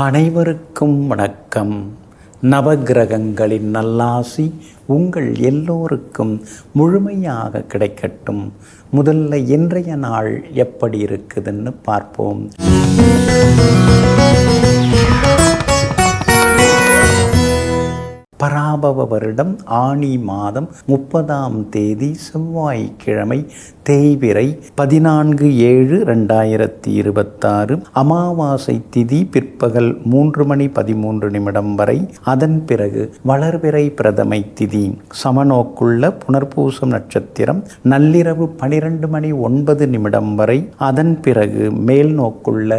அனைவருக்கும் வணக்கம். நவகிரகங்களின் நல்லாசி உங்கள் எல்லோருக்கும் முழுமையாக கிடைக்கட்டும். முதல்ல இன்றைய நாள் எப்படி இருக்குதுன்னு பார்ப்போம். பராபவ வருடம் ஆனி மாதம் 30ஆம் தேதி செவ்வாய்க்கிழமை, தேய்பிறை 14/7/2026. அமாவாசை திதி பிற்பகல் 3:13 வரை. அதன் பிறகு வளர்பிறை பிரதமை திதி. சமநோக்குள்ள புனர்பூசம் நட்சத்திரம் நள்ளிரவு 12:09 வரை. அதன் பிறகு மேல் நோக்குள்ள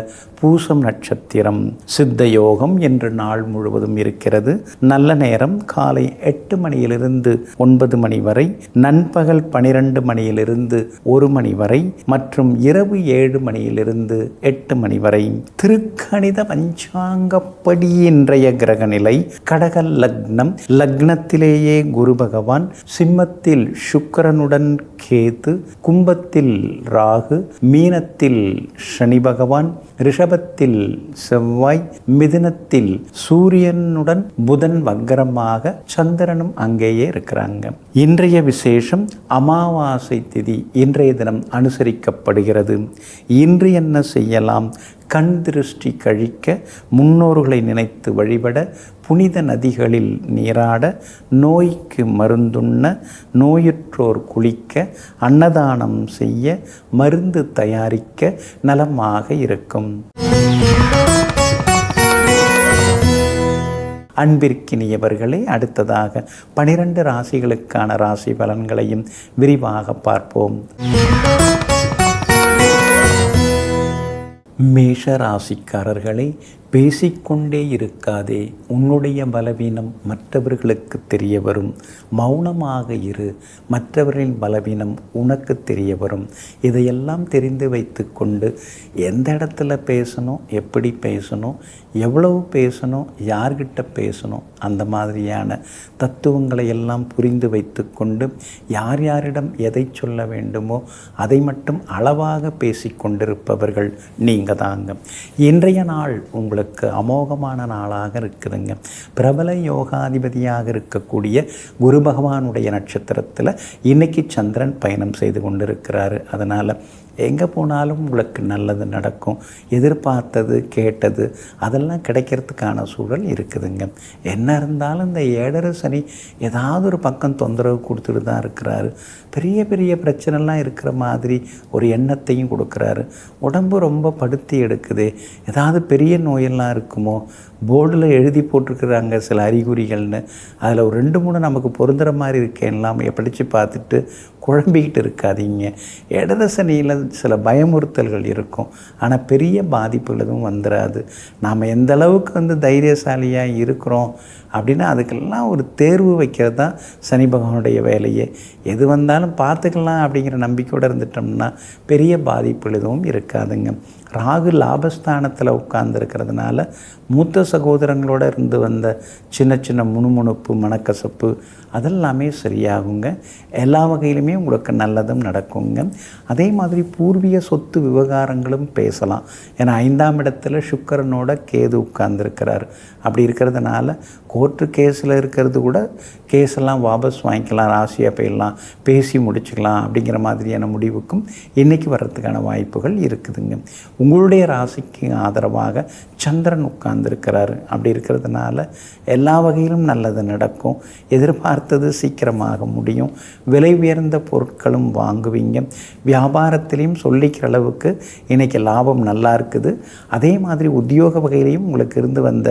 பூசம் நட்சத்திரம். சித்த யோகம் என்று நாள் முழுவதும் இருக்கிறது. நல்ல நேரம் காலை 8 மணியிலிருந்து 9 மணி வரை, நண்பகல் 12 மணியிலிருந்து 1 மணி வரை மற்றும் இரவு 7 மணியிலிருந்து 8 மணி வரை. திருக்கணித பஞ்சாங்கப்படி இன்றைய கிரக நிலை: கடக லக்னம். லக்னத்திலேயே குரு பகவான், சிம்மத்தில் சுக்கிரனுடன் கேது, கும்பத்தில் ராகு, மீனத்தில் சனி பகவான், ரிஷபத்தில் செவ்வாய், மிதுனத்தில் சூரியனுடன் புதன் வக்கரமாக, சந்திரனும் அங்கேயே இருக்கிறாங்க. இன்றைய விசேஷம் அமாவாசை திதி இன்றைய தினம் அனுசரிக்கப்படுகிறது. இன்று என்ன செய்யலாம்? கண் திருஷ்டி கழிக்க, முன்னோர்களை நினைத்து வழிபட, புனித நதிகளில் நீராட, நோய்க்கு மருந்துண்ண, நோயுற்றோர் குளிக்க, அன்னதானம் செய்ய, மருந்து தயாரிக்க நலமாக இருக்கும். அன்பிற்கினியவர்களே, அடுத்ததாக 12 ராசிகளுக்கான ராசி பலன்களையும் விரிவாக பார்ப்போம். மேஷ ராசிக்காரர்களே, பேசிக்கொண்டே இருக்காதே. உன்னுடைய பலவீனம் மற்றவர்களுக்கு தெரிய வரும். மௌனமாக இரு. மற்றவர்களின் பலவீனம் உனக்கு தெரிய வரும். இதையெல்லாம் தெரிந்து வைத்து கொண்டு எந்த இடத்துல பேசணும், எப்படி பேசணும், எவ்வளவு பேசணும், யார்கிட்ட பேசணும், அந்த மாதிரியான தத்துவங்களை எல்லாம் புரிந்து வைத்து கொண்டு யார் யாரிடம் எதை சொல்ல வேண்டுமோ அதை மட்டும் அளவாக பேசிக்கொண்டிருப்பவர்கள் நீங்கள் தாங்க. இன்றைய நாள் உங்களுக்கு அமோகமான நாளாக இருக்குதுங்க. பிரபல யோகாதிபதியாக இருக்கக்கூடிய குரு பகவானுடைய நட்சத்திரத்தில் இன்னைக்கு சந்திரன் பயணம் செய்து கொண்டிருக்கிறாரு. அதனால் எங்கே போனாலும் உங்களுக்கு நல்லது நடக்கும். எதிர்பார்த்தது, கேட்டது அதெல்லாம் கிடைக்கிறதுக்கான சூழல் இருக்குதுங்க. என்ன இருந்தாலும் இந்த 7.5 சனி ஏதாவது ஒரு பக்கம் தொந்தரவு கொடுத்துட்டு தான் இருக்கிறாரு. பெரிய பெரிய பிரச்சனைலாம் இருக்கிற மாதிரி ஒரு எண்ணத்தையும் கொடுக்குறாரு. உடம்பு ரொம்ப படுத்தி எடுக்குது. ஏதாவது பெரிய நோயெல்லாம் இருக்குமோ? போர்டில் எழுதி போட்டிருக்கிறாங்க சில அறிகுறிகள்னு. அதில் ஒரு 2-3 நமக்கு பொருந்துகிற மாதிரி இருக்கேன்லாம் படித்து பார்த்துட்டு குழம்பிக்கிட்டு இருக்காதீங்க. 7.5 சனியில் சில பயமுறுத்தல்கள் இருக்கும், ஆனால் பெரிய பாதிப்புகள் எதுவும் வந்துடாது. நாம் எந்த அளவுக்கு தைரியசாலியாக இருக்கிறோம் அப்படின்னா அதுக்கெல்லாம் ஒரு தேர்வு வைக்கிறது தான் சனி பகவானுடைய வேலையே. எது வந்தாலும் பார்த்துக்கலாம் அப்படிங்கிற நம்பிக்கையோடு இருந்துட்டோம்னா பெரிய பாதிப்புகள் எதுவும் இருக்காதுங்க. ராகு லாபஸ்தானத்தில் உட்கார்ந்துருக்கிறதுனால மூத்த சகோதரங்களோடு இருந்து வந்த சின்ன சின்ன முணுமுணுப்பு, மனக்கசப்பு அதெல்லாமே சரியாகுங்க. எல்லா வகையிலுமே உங்களுக்கு நல்லதும் நடக்குங்க. அதே மாதிரி பூர்வீக சொத்து விவகாரங்களும் பேசலாம். ஏன்னா 5ஆம் இடத்துல சுக்கிரனோட கேது உட்கார்ந்துருக்கிறார். அப்படி இருக்கிறதுனால கோர்ட்டு கேஸில் இருக்கிறது கூட கேஸெல்லாம் வாபஸ் வாங்கிக்கலாம், ராசியாக போயிடலாம், பேசி முடிச்சுக்கலாம் அப்படிங்கிற மாதிரியான முடிவுக்கும் இன்றைக்கி வர்றதுக்கான வாய்ப்புகள் இருக்குதுங்க. உங்களுடைய ராசிக்கு ஆதரவாக சந்திரன் உட்கார்ந்துருக்கிறாரு. அப்படி இருக்கிறதுனால எல்லா வகையிலும் நல்லது நடக்கும். எதிர்பார்த்தது சீக்கிரமாக முடியும். விலை உயர்ந்த பொருட்களும் வாங்குவீங்க. வியாபாரத்திலையும் சொல்லிக்கிற அளவுக்கு இன்றைக்கி லாபம் நல்லா இருக்குது. அதே மாதிரி உத்தியோக வகையிலையும் உங்களுக்கு இருந்து வந்த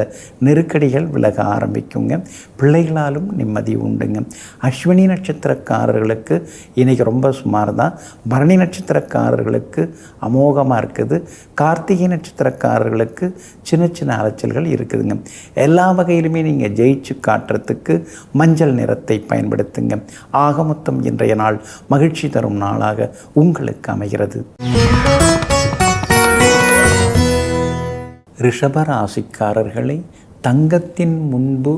நெருக்கடிகள் விலக ஆரம்பிக்குங்க. பிள்ளைகளாலும் நிம்மதி உண்டுங்க. அஸ்வினி நட்சத்திரக்காரர்களுக்கு இன்றைக்கி ரொம்ப சுமார் தான். பரணி நட்சத்திரக்காரர்களுக்கு அமோகமாக இருக்குது. கார்த்திகை நட்சத்திரக்காரர்களுக்கு சின்ன சின்ன அலைச்சல்கள் இருக்குதுங்க. எல்லா வகையிலுமே நீங்கள் ஜெயிச்சு காட்டுறதுக்கு மஞ்சள் நிறத்தை பயன்படுத்துங்க. ஆக மொத்தம் இன்றைய நாள் மகிழ்ச்சி தரும் நாளாக உங்களுக்கு அமைகிறது. ரிஷப ராசிக்காரர்களை, தங்கத்தின் முன்பு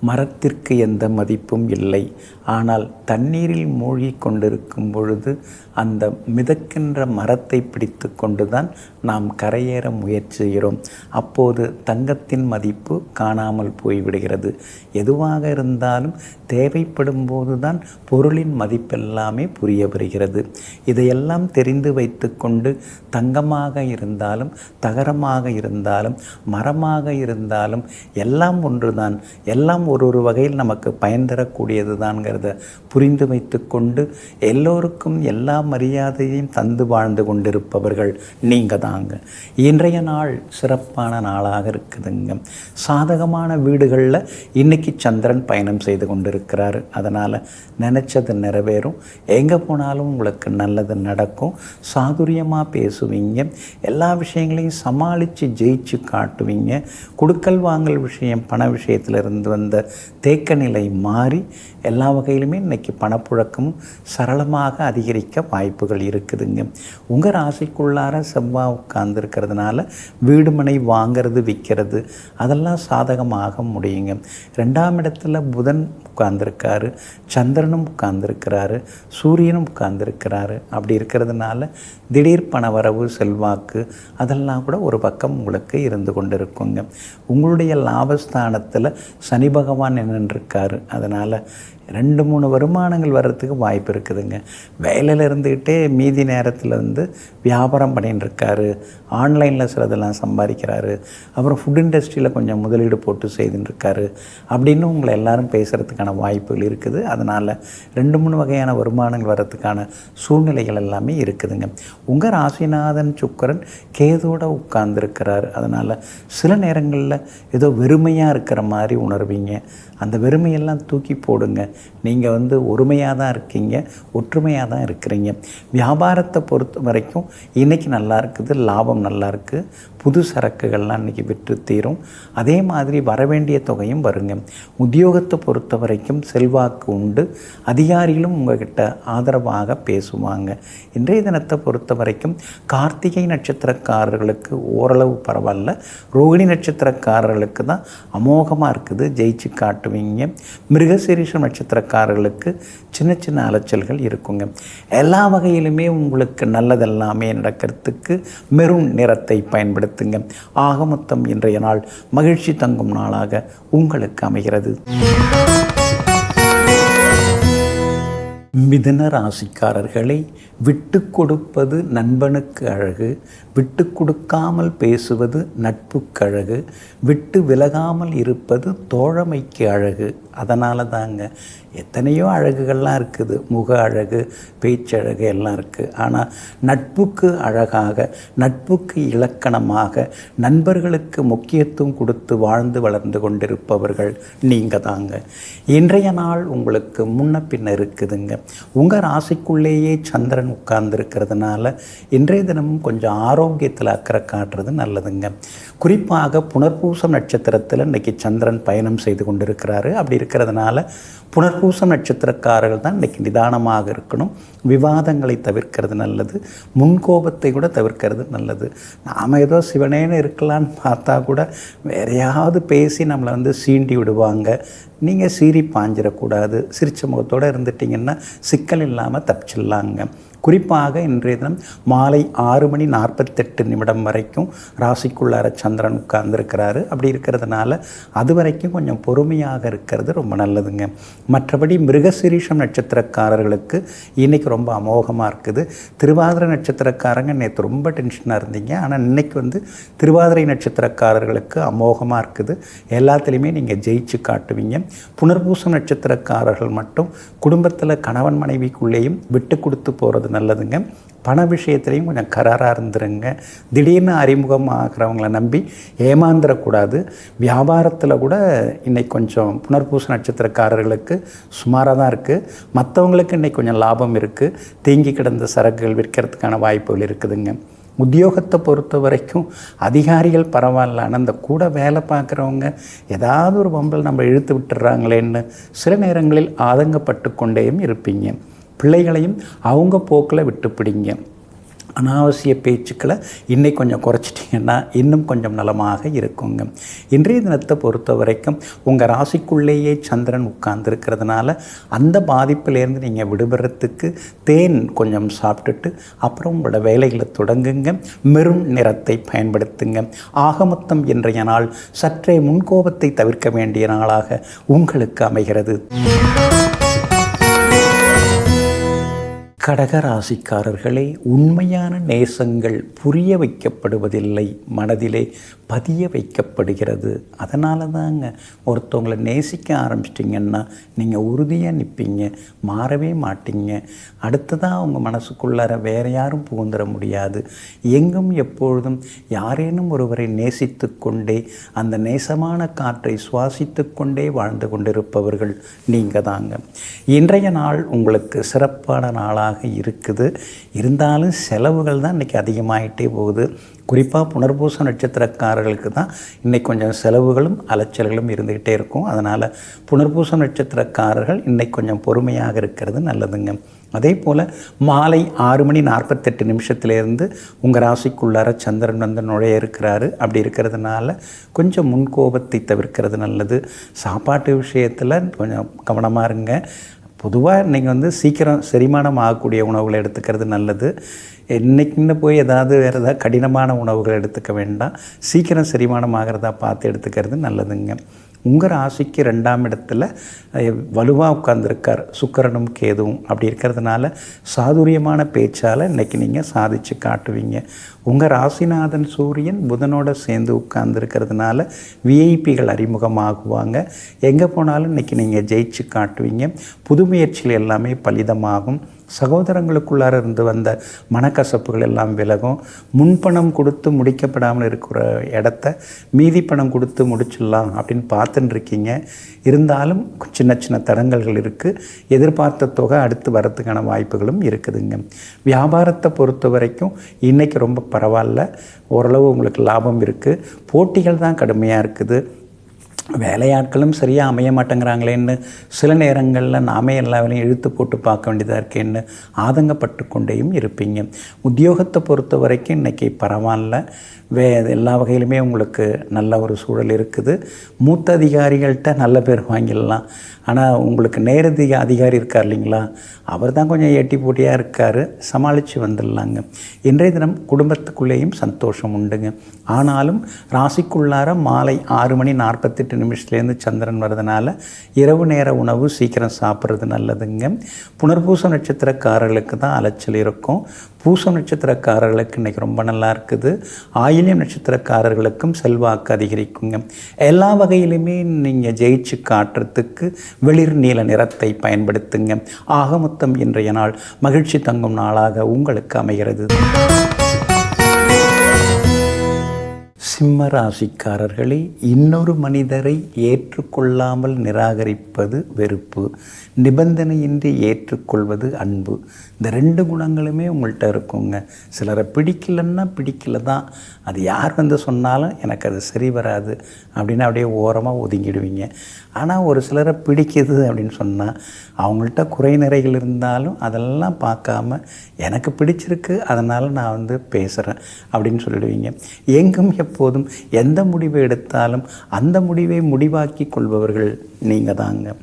மரத்திற்கு எந்த மதிப்பும் இல்லை. ஆனால் தண்ணீரில் மூழ்கி கொண்டிருக்கும் பொழுது அந்த மிதக்கின்ற மரத்தை பிடித்து கொண்டு தான் நாம் கரையேற முயற்சி செய்கிறோம். அப்போது தங்கத்தின் மதிப்பு காணாமல் போய்விடுகிறது. எதுவாக இருந்தாலும் தேவைப்படும் போது தான் பொருளின் மதிப்பெல்லாமே புரிய வருகிறது. இதையெல்லாம் தெரிந்து வைத்து கொண்டு தங்கமாக இருந்தாலும் தகரமாக இருந்தாலும் மரமாக இருந்தாலும் எல்லாம் ஒன்றுதான், எல்லாம் ஒரு வகையில் நமக்கு பயன் தரக்கூடியது தான்ங்கிறத புரிந்து வைத்து கொண்டு எல்லோருக்கும் எல்லா மரியாதையும் தந்து வாழ்ந்து கொண்டிருப்பவர்கள் நீங்கள் தாங்க. இன்றைய நாள் சிறப்பான நாளாக இருக்குதுங்க. சாதகமான வீடுகளில் இன்றைக்கி சந்திரன் பயணம் செய்து கொண்டிருக்கிறாரு. அதனால் நினச்சது நிறைவேறும். எங்கே போனாலும் உங்களுக்கு நல்லது நடக்கும். சாதுரியமாக பேசுவீங்க. எல்லா விஷயங்களையும் சமாளித்து ஜெயிச்சு காட்டுவீங்க. கொடுக்கல் வாங்கல் விஷயம், பண விஷயத்தில் இருந்து வந்த தேக்க நிலை மாறி எல்லா வகையிலுமே இன்றைக்கி பணப்புழக்கமும் சரளமாக அதிகரிக்க வாய்ப்புகள் இருக்குதுங்க. உங்கள் ராசிக்குள்ளார செவ்வாய் உட்கார்ந்துருக்கிறதுனால வீடு மனை வாங்கிறது விற்கிறது அதெல்லாம் சாதகமாக முடியுங்க. 2ஆம் இடத்துல புதன் உட்கார்ந்துருக்காரு, சந்திரனும் உட்கார்ந்துருக்கிறாரு, சூரியனும் உட்கார்ந்துருக்கிறாரு. அப்படி இருக்கிறதுனால திடீர் பணவரவு செல்வாக்கு அதெல்லாம் கூட ஒரு பக்கம் உங்களுக்கு இருந்து கொண்டு இருக்குங்க. உங்களுடைய லாபஸ்தானத்தில் சனி பகவான் நின்றுருக்காரு. அதனால் 2-3 வருமானங்கள் வர்றதுக்கு வாய்ப்பு இருக்குதுங்க. வேலையில் இருந்துக்கிட்டே மீதி நேரத்தில் வியாபாரம் பண்ணின்னு இருக்காரு, ஆன்லைனில் சிலதெல்லாம் சம்பாதிக்கிறாரு, அப்புறம் ஃபுட் இண்டஸ்ட்ரியில் கொஞ்சம் முதலீடு போட்டு செய்துன்னு இருக்காரு அப்படின்னு உங்களை எல்லாரும் பேசுகிறதுக்கான வாய்ப்புகள் இருக்குது. அதனால் 2-3 வகையான வருமானங்கள் வர்றதுக்கான சூழ்நிலைகள் எல்லாமே இருக்குதுங்க. உங்கள் ராசிநாதன் சுக்கிரன் கேதோடு உட்கார்ந்துருக்கிறார். அதனால் சில நேரங்களில் ஏதோ வெறுமையாக இருக்கிற மாதிரி உணர்வீங்க. அந்த வெறுமையெல்லாம் தூக்கி போடுங்க. நீங்கள் ஒருமையாக தான் இருக்கீங்க, ஒற்றுமையாக தான் இருக்கிறீங்க. வியாபாரத்தை பொறுத்த வரைக்கும் இன்றைக்கி நல்லா இருக்குது, லாபம் நல்லா இருக்குது. புது சரக்குகள்லாம் இன்றைக்கி விற்று தீரும். அதே மாதிரி வரவேண்டிய தொகையும் வருங்க. உத்தியோகத்தை பொறுத்த வரைக்கும் செல்வாக்கு உண்டு. அதிகாரிகளும் உங்கள்கிட்ட ஆதரவாக பேசுவாங்க. இன்றைய தினத்தை பொறுத்த வரைக்கும் கார்த்திகை நட்சத்திரக்காரர்களுக்கு ஓரளவு பரவாயில்ல. ரோகிணி நட்சத்திரக்காரர்களுக்கு தான் அமோகமாக இருக்குது, ஜெயிச்சு காட்டுவீங்க. மிருகசீரிஷம் நட்சத்திரக்காரர்களுக்கு சின்ன சின்ன அலைச்சல்கள் இருக்குங்க. எல்லா வகையிலுமே உங்களுக்கு நல்லதெல்லாமே நடக்கிறதுக்கு மெரூன் நிறத்தை பயன்படுத்துங்க. ஆக மொத்தம் இன்றைய நாள் மகிழ்ச்சி தங்கும் நாளாக உங்களுக்கு அமைகிறது. மிதுன ராசிக்காரர்களை விட்டு கொடுப்பது நண்பனுக்கு அழகு, விட்டு கொடுக்காமல் பேசுவது நட்புக்கு அழகு, விட்டு விலகாமல் இருப்பது தோழமைக்கு அழகு. அதனால தாங்க எத்தனையோ அழகுகள்லாம் இருக்குது. முக அழகு, பேச்சழகு எல்லாம் இருக்குது. ஆனால் நட்புக்கு அழகாக, நட்புக்கு இலக்கணமாக, நண்பர்களுக்கு முக்கியத்துவம் கொடுத்து வாழ்ந்து வளர்ந்து கொண்டிருப்பவர்கள் நீங்கள் தாங்க. இன்றைய நாள் உங்களுக்கு முன்ன பின்ன இருக்குதுங்க. உங்கள் ராசிக்குள்ளேயே சந்திரன் உட்கார்ந்துருக்கிறதுனால இன்றைய தினமும் கொஞ்சம் ஆரோக்கியத்தில் அக்கறை காட்டுறது நல்லதுங்க. குறிப்பாக புனர்பூசம் நட்சத்திரத்தில் இன்றைக்கி சந்திரன் பயணம் செய்து கொண்டிருக்கிறாரு. அப்படி இருக்கிறதுனால புனர்பூசம் நட்சத்திரக்காரர்கள் தான் இன்றைக்கி நிதானமாக இருக்கணும். விவாதங்களை தவிர்க்கிறது நல்லது. முன்கோபத்தை கூட தவிர்க்கிறது நல்லது. நாம் ஏதோ சிவனேன்னு இருக்கலான்னு பார்த்தா கூட வேறையாவது பேசி நம்மளை சீண்டி விடுவாங்க. நீங்கள் சீறி பாஞ்சிடக்கூடாது. சிரிச்ச முகத்தோடு இருந்துட்டிங்கன்னா சிக்கல் இல்லாமல் தப்பிச்சிடலாங்க. குறிப்பாக இன்றைய தினம் மாலை 6:48 வரைக்கும் ராசிக்குள்ளார சந்திரன் உட்கார்ந்துருக்கிறாரு. அப்படி இருக்கிறதுனால அது வரைக்கும் கொஞ்சம் பொறுமையாக இருக்கிறது ரொம்ப நல்லதுங்க. மற்றபடி மிருகசீரிஷம் நட்சத்திரக்காரர்களுக்கு இன்றைக்கி ரொம்ப அமோகமாக இருக்குது. திருவாதிரை நட்சத்திரக்காரங்க நேற்று ரொம்ப டென்ஷனாக இருந்தீங்க. ஆனால் இன்றைக்கி திருவாதிரை நட்சத்திரக்காரர்களுக்கு அமோகமாக இருக்குது. எல்லாத்துலேயுமே நீங்கள் ஜெயிச்சு காட்டுவீங்க. புனர்பூசம் நட்சத்திரக்காரர்கள் மட்டும் குடும்பத்தில் கணவன் மனைவிக்குள்ளேயும் விட்டு கொடுத்து போகிறது நல்லதுங்க. பண விஷயத்துலேயும் கொஞ்சம் கராராக இருந்துருங்க. திடீர்னு அறிமுகமாகிறவங்கள நம்பி ஏமாந்துடக்கூடாது. வியாபாரத்தில் கூட இன்றைக்கி கொஞ்சம் புனர்பூச நட்சத்திரக்காரர்களுக்கு சுமாராக தான் இருக்குது. மற்றவங்களுக்கு இன்றைக்கி கொஞ்சம் லாபம் இருக்குது. தேங்கி கிடந்த சரக்குகள் விற்கிறதுக்கான வாய்ப்புகள் இருக்குதுங்க. உத்தியோகத்தை பொறுத்த வரைக்கும் அதிகாரிகள் பரவாயில்ல, ஆனால் அந்த கூட வேலை பார்க்குறவங்க ஏதாவது ஒரு வம்பல் நம்ம இழுத்து விட்டுறாங்களேன்னு சில நேரங்களில் ஆதங்கப்பட்டு கொண்டேயும் இருப்பீங்க. பிள்ளைகளையும் அவங்க போக்கில் விட்டு பிடிங்க. அனாவசிய பேச்சுக்களை இன்னைக்கு கொஞ்சம் குறைச்சிட்டிங்கன்னா இன்னும் கொஞ்சம் நலமாக இருக்குங்க. இன்றைய தினத்தை பொறுத்த வரைக்கும் உங்கள் ராசிக்குள்ளேயே சந்திரன் உட்கார்ந்துருக்கிறதுனால அந்த பாதிப்பிலேருந்து நீங்கள் விடுபடுறதுக்கு தேன் கொஞ்சம் சாப்பிட்டுட்டு அப்புறம் உங்களோட வேலைகளை தொடங்குங்க. மெரூன் நிறத்தை பயன்படுத்துங்க. ஆகமொத்தம் இன்றைய நாள் சற்றே முன்கோபத்தை தவிர்க்க வேண்டிய நாளாக உங்களுக்கு அமைகிறது. கடகராசிக்காரர்களே, உண்மையான நேசங்கள் புரிய வைக்கப்படுவதில்லை, மனதிலே பதிய வைக்கப்படுகிறது. அதனால தாங்க ஒருத்தவங்களை நேசிக்க ஆரம்பிச்சிட்டிங்கன்னா நீங்கள் உறுதியாக நிற்பீங்க, மாறவே மாட்டீங்க. அடுத்ததாக அவங்க மனசுக்குள்ளார வேறு யாரும் புகுந்துட முடியாது. எங்கும் எப்பொழுதும் யாரேனும் ஒருவரை நேசித்து கொண்டே அந்த நேசமான காற்றை சுவாசித்து கொண்டே வாழ்ந்து கொண்டிருப்பவர்கள் நீங்கள் தாங்க. இன்றைய நாள் உங்களுக்கு சிறப்பான நாளாக இருக்குது. இருந்தாலும் செலவுகள் தான் இன்றைக்கி அதிகமாகிட்டே போகுது. குறிப்பாக புனர்பூச நட்சத்திரக்காரர்களுக்கு தான் இன்றைக்கி கொஞ்சம் செலவுகளும் அலைச்சல்களும் இருந்துக்கிட்டே இருக்கும். அதனால் புனர்பூச நட்சத்திரக்காரர்கள் இன்றைக்கி கொஞ்சம் பொறுமையாக இருக்கிறது நல்லதுங்க. அதே போல் மாலை 6:48 உங்கள் ராசிக்குள்ளார சந்திரன் வந்து நுழைய இருக்கிறாரு. அப்படி இருக்கிறதுனால கொஞ்சம் முன்கோபத்தை தவிர்க்கிறது நல்லது. சாப்பாட்டு விஷயத்தில் கொஞ்சம் கவனமாக இருங்க. பொதுவாக நீங்கள் வந்து சீக்கிரம் செரிமானம் ஆகக்கூடிய உணவுகளை எடுத்துக்கிறது நல்லது. இன்றைக்கின்னு போய் வேறு ஏதாவது கடினமான உணவுகள் எடுத்துக்க வேண்டாம். சீக்கிரம் செரிமானம் ஆகிறதா பார்த்து எடுத்துக்கிறது நல்லதுங்க. உங்கள் ராசிக்கு 2ஆம் இடத்துல வலுவாக உட்கார்ந்துருக்கார் சுக்கிரனும் கேதுவும். அப்படி இருக்கிறதுனால சாதுரியமான பேச்சால் இன்றைக்கி நீங்கள் சாதித்து காட்டுவீங்க. உங்கள் ராசிநாதன் சூரியன் புதனோடு சேர்ந்து உட்கார்ந்துருக்கிறதுனால விஐபிகள் அறிமுகமாகுவாங்க. எங்கே போனாலும் இன்றைக்கி நீங்கள் ஜெயிச்சு காட்டுவீங்க. புது முயற்சிகள் எல்லாமே பலிதமாகும். சகோதரங்களுக்குள்ளார இருந்து வந்த மனக்கசப்புகள் எல்லாம் விலகும். முன்பணம் கொடுத்து முடிக்கப்படாமல் இருக்கிற இடத்த மீதி பணம் கொடுத்து முடிச்சிடலாம் அப்படின்னு பார்த்துன்னு இருக்கீங்க. இருந்தாலும் சின்ன சின்ன தடங்கல்கள் இருக்குது. எதிர்பார்த்த தொகை அடுத்து வரத்துக்கான வாய்ப்புகளும் இருக்குதுங்க. வியாபாரத்தை பொறுத்த வரைக்கும் இன்றைக்கி ரொம்ப பரவாயில்ல, ஓரளவு உங்களுக்கு லாபம் இருக்குது. போட்டிகள் தான் கடுமையாக இருக்குது. வேலையாட்களும் சரியாக அமைய மாட்டேங்கிறாங்களேன்னு சில நேரங்களில் நாமே எல்லா வேலையும் இழுத்து போட்டு பார்க்க வேண்டியதாக இருக்கேன்னு ஆதங்கப்பட்டு கொண்டேயும் இருப்பீங்க. உத்தியோகத்தை பொறுத்த வரைக்கும் இன்றைக்கி பரவாயில்ல, எல்லா வகையிலுமே உங்களுக்கு நல்ல ஒரு சூழல் இருக்குது. மூத்த அதிகாரிகள்கிட்ட நல்ல பேர் வாங்கிடலாம். ஆனால் உங்களுக்கு நேரடி அதிகாரி இருக்கார் இல்லைங்களா, அவர் தான் கொஞ்சம் ஏட்டி போட்டியாக இருக்கார். சமாளித்து வந்துடலாங்க. இன்றைய தினம் குடும்பத்துக்குள்ளேயும் சந்தோஷம் உண்டுங்க. ஆனாலும் ராசிக்குள்ளார மாலை 6:48 சந்திரன் வர்றதுனால இரவு நேர உணவு சீக்கிரம் சாப்பிட்றது நல்லதுங்க. புனர்பூச நட்சத்திரக்காரர்களுக்கு தான் அலைச்சல் இருக்கும். பூசம் நட்சத்திரக்காரர்களுக்கு இன்றைக்கி ரொம்ப நல்லா இருக்குது. ஆயில்யம் நட்சத்திரக்காரர்களுக்கும் செல்வாக்கு அதிகரிக்குங்க. எல்லா வகையிலுமே நீங்கள் ஜெயிச்சு காட்டுறதுக்கு வெளிர் நீல நிறத்தை பயன்படுத்துங்க. ஆக மொத்தம் இன்றைய நாள் மகிழ்ச்சி தங்கும் நாளாக உங்களுக்கு அமைகிறது. சிம்ம ராசிக்காரர்களே, இன்னொரு மனிதரை ஏற்றுக்கொள்ளாமல் நிராகரிப்பது வெறுப்பு, நிபந்தனையின்றி ஏற்றுக்கொள்வது அன்பு. இந்த 2 குணங்களுமே உங்கள்கிட்ட இருக்குங்க. சிலரை பிடிக்கலன்னா பிடிக்கல தான், அது யார் வந்து சொன்னாலும் எனக்கு அது சரி வராது அப்படின்னு அப்படியே ஓரமாக ஒதுங்கிடுவீங்க. ஆனால் ஒரு சிலரை பிடிக்குது அப்படின்னு சொன்னால் அவங்கள்ட்ட குறை நிறைகள் இருந்தாலும் அதெல்லாம் பார்க்காம எனக்கு பிடிச்சிருக்கு, அதனால் நான் வந்து பேசுகிறேன் அப்படின்னு சொல்லிடுவீங்க. எங்கும் எப்போதும் எந்த முடிவை எடுத்தாலும் அந்த முடிவை முடிவாக்கி கொள்பவர்கள் நீங்கள் தாங்க.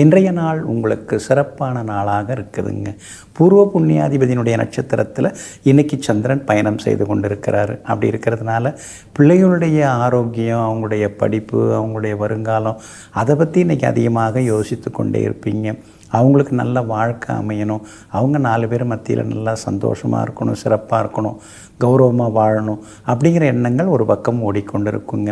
இன்றைய நாள் உங்களுக்கு சிறப்பான நாளாக இருக்குதுங்க. பூர்வ புண்ணியாதிபதியினுடைய நட்சத்திரத்தில் இன்றைக்கி சந்திரன் பயணம் செய்து கொண்டிருக்கிறாரு. அப்படி இருக்கிறதுனால பிள்ளைகளுடைய ஆரோக்கியம், அவங்களுடைய படிப்பு, அவங்களுடைய வருங்காலம், அதை பற்றி இன்றைக்கி அதிகமாக யோசித்து கொண்டே இருப்பீங்க. அவங்களுக்கு நல்ல வாழ்க்கை அமையணும், அவங்க 4 பேர் மத்தியில் நல்லா சந்தோஷமாக இருக்கணும், சிறப்பாக இருக்கணும், கௌரவமாக வாழணும் அப்படிங்கிற எண்ணங்கள் ஒரு பக்கம் ஓடிக்கொண்டு இருக்குங்க.